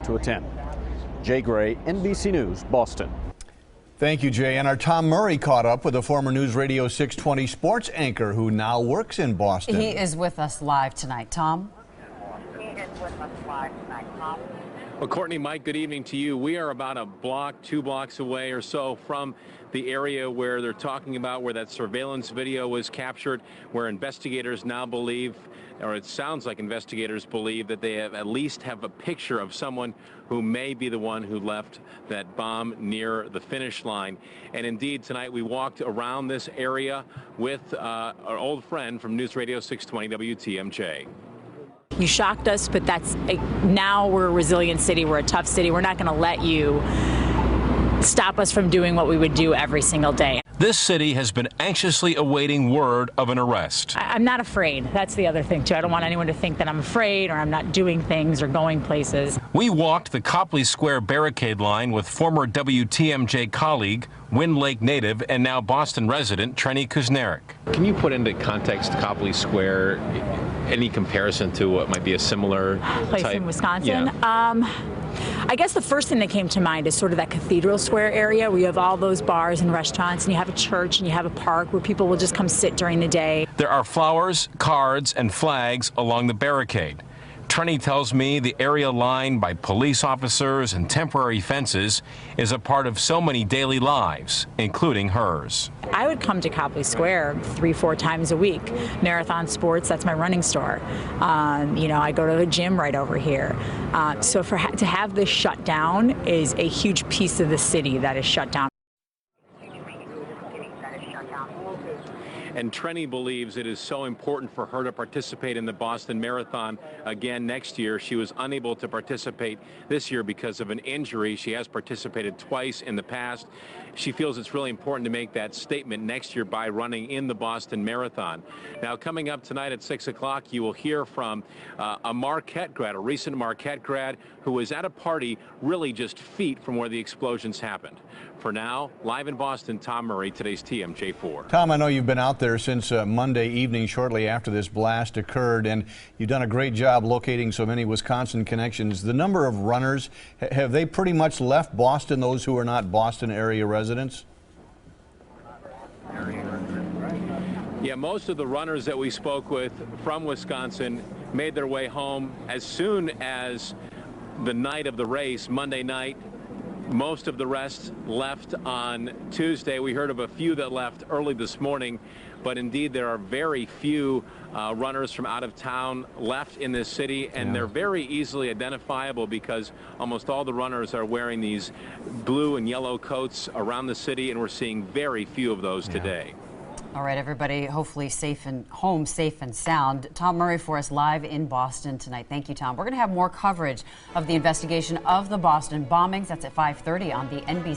to attend. Jay Gray, NBC News, Boston. Thank you, Jay. And our Tom Murray caught up with a former News Radio 620 sports anchor who now works in Boston. He is with us live tonight. Tom? Well, Courtney, Mike, good evening to you. We are about a block, 2 blocks away or so from the area where they're talking about where that surveillance video was captured, where investigators now believe, or it sounds like investigators believe, that they have at least have a picture of someone who may be the one who left that bomb near the finish line. And indeed, tonight we walked around this area with our old friend from News Radio 620 WTMJ. You shocked us, but now we're a resilient city. We're a tough city. We're not going to let you stop us from doing what we would do every single day. This city has been anxiously awaiting word of an arrest. I'm not afraid. That's the other thing, too. I don't want anyone to think that I'm afraid or I'm not doing things or going places. We walked the Copley Square barricade line with former WTMJ colleague, Wind Lake native, and now Boston resident, Trenny Kuznarek. Can you put into context Copley Square, any comparison to what might be a similar place type? In Wisconsin? Yeah. I guess the first thing that came to mind is sort of that Cathedral Square area where you have all those bars and restaurants and you have a church and you have a park where people will just come sit during the day. There are flowers, cards, and flags along the barricade. Trenny tells me the area lined by police officers and temporary fences is a part of so many daily lives, including hers. I would come to Copley Square 3-4 times a week. Marathon Sports, that's my running store. You know, I go to the gym right over here. So to have this shut down is a huge piece of the city that is shut down. And Trenny believes it is so important for her to participate in the Boston Marathon again next year. She was unable to participate this year because of an injury. She has participated twice in the past. She feels it's really important to make that statement next year by running in the Boston Marathon. Now, coming up tonight at 6 o'clock, you will hear from a Marquette grad, a recent Marquette grad, who was at a party really just feet from where the explosions happened. For now, live in Boston, Tom Murray, today's TMJ4. Tom, I know you've been out there since Monday evening, shortly after this blast occurred, and you've done a great job locating so many Wisconsin connections. The number of runners, have they pretty much left Boston, those who are not Boston area residents? Yeah, most of the runners that we spoke with from Wisconsin made their way home as soon as the night of the race, Monday night. Most of the rest left on Tuesday. We heard of a few that left early this morning, but indeed there are very few runners from out of town left in this city, and they're very easily identifiable because almost all the runners are wearing these blue and yellow coats around the city, and we're seeing very few of those today. All right, everybody, hopefully safe and home, safe and sound. Tom Murray for us live in Boston tonight. Thank you, Tom. We're going to have more coverage of the investigation of the Boston bombings. That's at 5:30 on the NBC.